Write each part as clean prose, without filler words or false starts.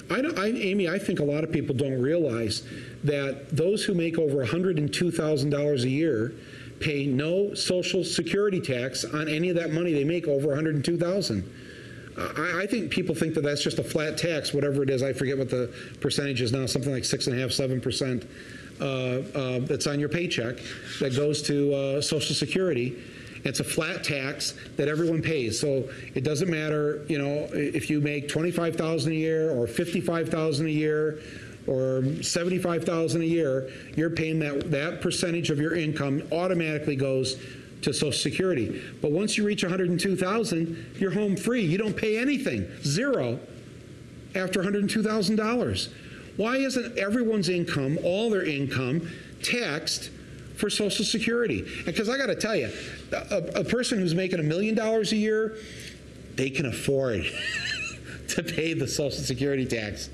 Amy, I think a lot of people don't realize that those who make over $102,000 a year pay no Social Security tax on any of that money they make over $102,000. I think people think that that's just a flat tax, whatever it is. I forget what the percentage is now, something like 6.5%, 7% that's on your paycheck that goes to Social Security. It's a flat tax that everyone pays. So it doesn't matter, you know, if you make $25,000 a year or $55,000 a year or $75,000 a year, you're paying that percentage of your income automatically goes to Social Security. But once you reach $102,000, you're home free. You don't pay anything, zero, after $102,000. Why isn't everyone's income, all their income, taxed for Social Security? Because I got to tell you, a person who's making $1 million a year, they can afford to pay the Social Security tax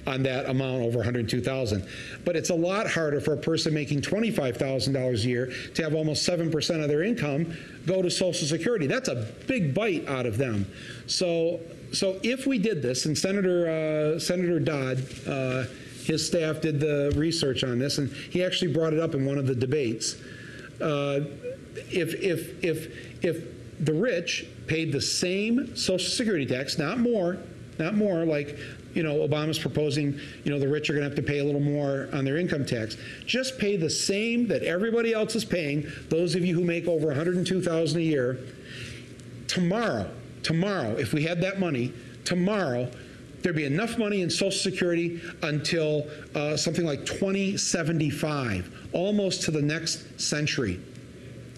on that amount over $102,000. But it's a lot harder for a person making $25,000 a year to have almost 7% of their income go to Social Security. That's a big bite out of them. So if we did this, and Senator Dodd, his staff did the research on this, and he actually brought it up in one of the debates. If the rich paid the same Social Security tax, not more like, you know, Obama's proposing, you know, the rich are going to have to pay a little more on their income tax. Just pay the same that everybody else is paying, those of you who make over $102,000 a year. Tomorrow, if we had that money, tomorrow, there'd be enough money in Social Security until something like 2075, almost to the next century.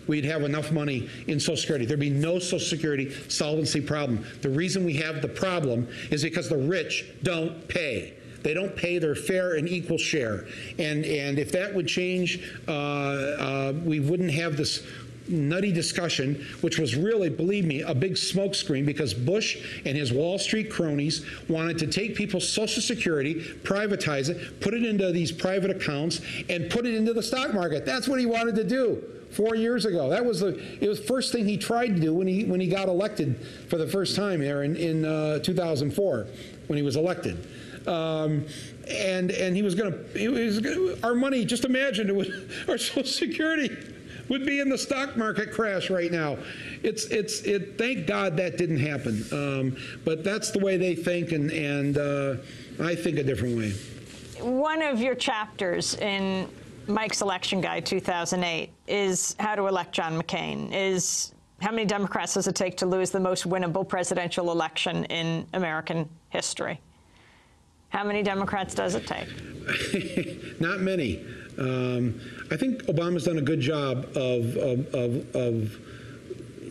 We'd have enough money in Social Security. There'd be no Social Security solvency problem. The reason we have the problem is because the rich don't pay. They don't pay their fair and equal share. And if that would change, we wouldn't have this nutty discussion, which was really, believe me, a big smokescreen, because Bush and his Wall Street cronies wanted to take people's Social Security, privatize it, put it into these private accounts, and put it into the stock market. That's what he wanted to do 4 years ago. It was the first thing he tried to do when he got elected for the first time there in 2004, when he was elected. And he was going to, our money, just imagine, our Social Security would be in the stock market crash right now. Thank God that didn't happen. But that's the way they think, and I think a different way. One of your chapters in Mike's Election Guide 2008 is how to elect John McCain, is how many Democrats does it take to lose the most winnable presidential election in American history? How many Democrats does it take? Not many. I think Obama's done a good job of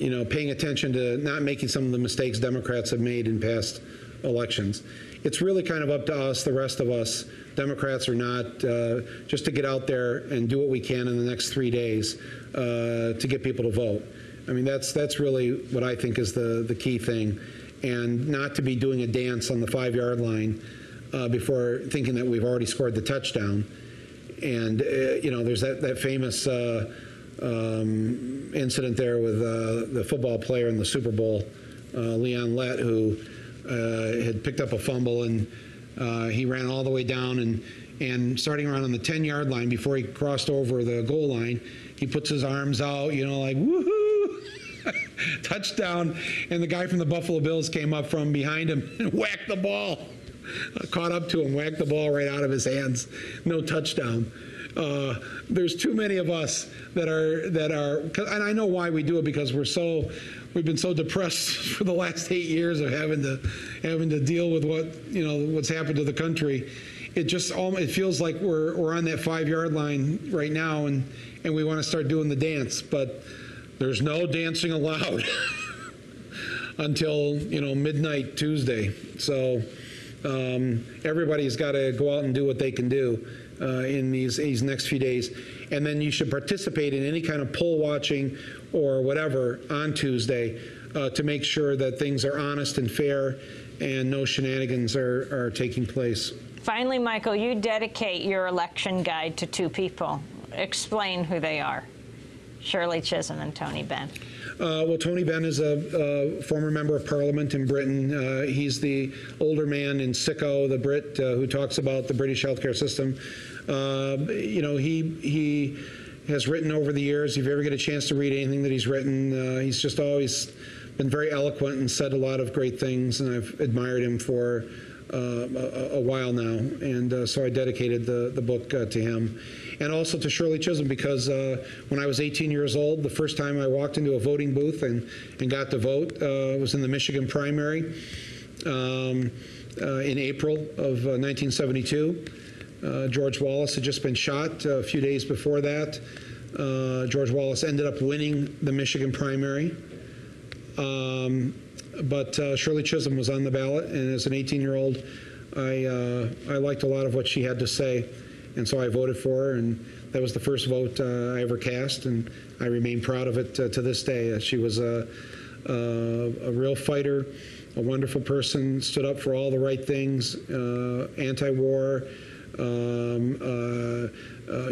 you know, paying attention to not making some of the mistakes Democrats have made in past elections. It's really kind of up to us, the rest of us, Democrats or not, just to get out there and do what we can in the next 3 days to get people to vote. I mean, that's really what I think is the key thing, and not to be doing a dance on the 5-yard line before thinking that we've already scored the touchdown. And you know, there's that famous incident there with the football player in the Super Bowl, Leon Lett, who had picked up a fumble, and he ran all the way down, and starting around on the 10-yard line, before he crossed over the goal line, he puts his arms out, you know, like, woohoo, touchdown. And the guy from the Buffalo Bills came up from behind him and whacked the ball. Caught up to him, whacked the ball right out of his hands. No touchdown. There's too many of us that are, and I know why we do it, because we've been so depressed for the last 8 years of having to deal with what's happened to the country. It feels like we're on that 5-yard line right now, and we want to start doing the dance, but there's no dancing allowed until, you know, midnight Tuesday. So everybody's got to go out and do what they can do in these next few days. And then you should participate in any kind of poll watching or whatever on Tuesday to make sure that things are honest and fair and no shenanigans are taking place. Finally, Michael, you dedicate your election guide to 2 people. Explain who they are. Shirley Chisholm and Tony Benn. Well, Tony Benn is a former member of Parliament in Britain. He's the older man in Sicko, the Brit, who talks about the British healthcare system. You know, he has written over the years. If you ever get a chance to read anything that he's written, he's just always been very eloquent and said a lot of great things, and I've admired him for a while now, and so I dedicated the book to him. And also to Shirley Chisholm, because when I was 18 years old, the first time I walked into a voting booth and got to vote was in the Michigan primary in April of 1972. George Wallace had just been shot a few days before that. George Wallace ended up winning the Michigan primary. But Shirley Chisholm was on the ballot, and as an 18-year-old, I liked a lot of what she had to say, and so I voted for her, and that was the first vote I ever cast, and I remain proud of it to this day. She was a real fighter, a wonderful person, stood up for all the right things, anti-war.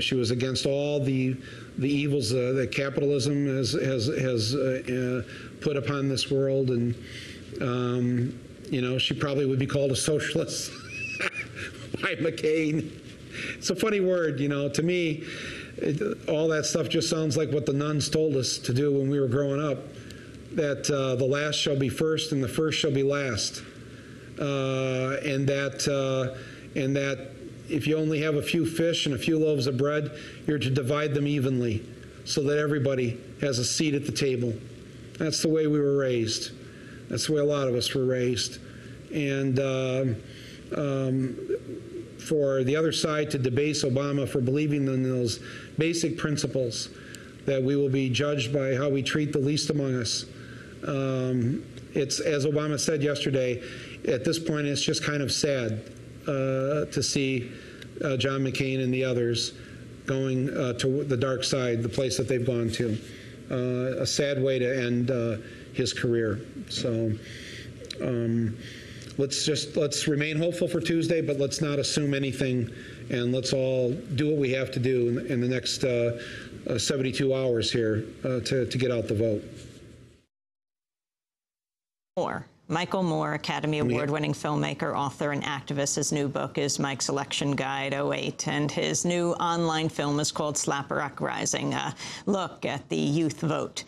She was against all the evils that capitalism has put upon this world, and you know, she probably would be called a socialist by McCain. It's a funny word, you know. To me, all that stuff just sounds like what the nuns told us to do when we were growing up, that the last shall be first and the first shall be last, and that if you only have a few fish and a few loaves of bread, you're to divide them evenly so that everybody has a seat at the table. That's the way we were raised. That's the way a lot of us were raised. And for the other side to debase Obama for believing in those basic principles, that we will be judged by how we treat the least among us. It's, as Obama said yesterday, at this point it's just kind of sad to see John McCain and the others going to the dark side, the place that they've gone to. A sad way to end his career. So let's remain hopeful for Tuesday, but let's not assume anything, and let's all do what we have to do in the next 72 hours here to get out the vote. Michael Moore, Academy Award-winning filmmaker, author, and activist. His new book is Mike's Election Guide 08, and his new online film is called Slapper Uprising, a look at the youth vote.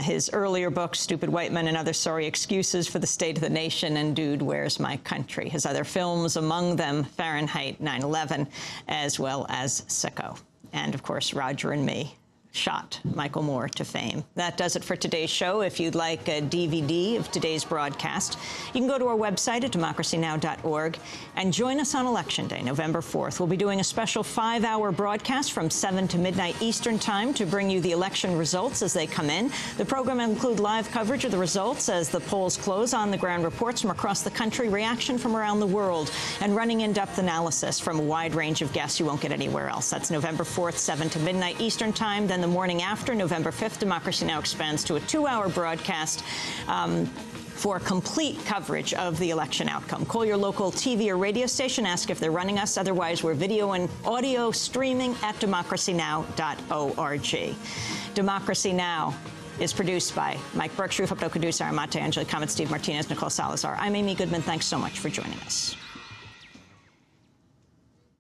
His earlier book, Stupid White Men and Other Sorry Excuses for the State of the Nation, and Dude, Where's My Country? His other films, among them Fahrenheit 9/11, as well as Sicko. And, of course, Roger and Me shot Michael Moore to fame. That does it for today's show. If you'd like a DVD of today's broadcast, you can go to our website at democracynow.org and join us on Election Day, November 4th. We'll be doing a special 5-hour broadcast from 7 to midnight Eastern Time to bring you the election results as they come in. The program will include live coverage of the results as the polls close, on-the-ground reports from across the country, reaction from around the world, and running in-depth analysis from a wide range of guests you won't get anywhere else. That's November 4th, 7 to midnight Eastern Time. Then the morning after, November 5th, Democracy Now! Expands to a 2-hour broadcast for complete coverage of the election outcome. Call your local TV or radio station, ask if they're running us. Otherwise, we're video and audio streaming at democracynow.org. Democracy Now! Is produced by Mike Berkshire, Hope Dokudu, Sarah Mate, Angela Comet, Steve Martinez, Nicole Salazar. I'm Amy Goodman. Thanks so much for joining us.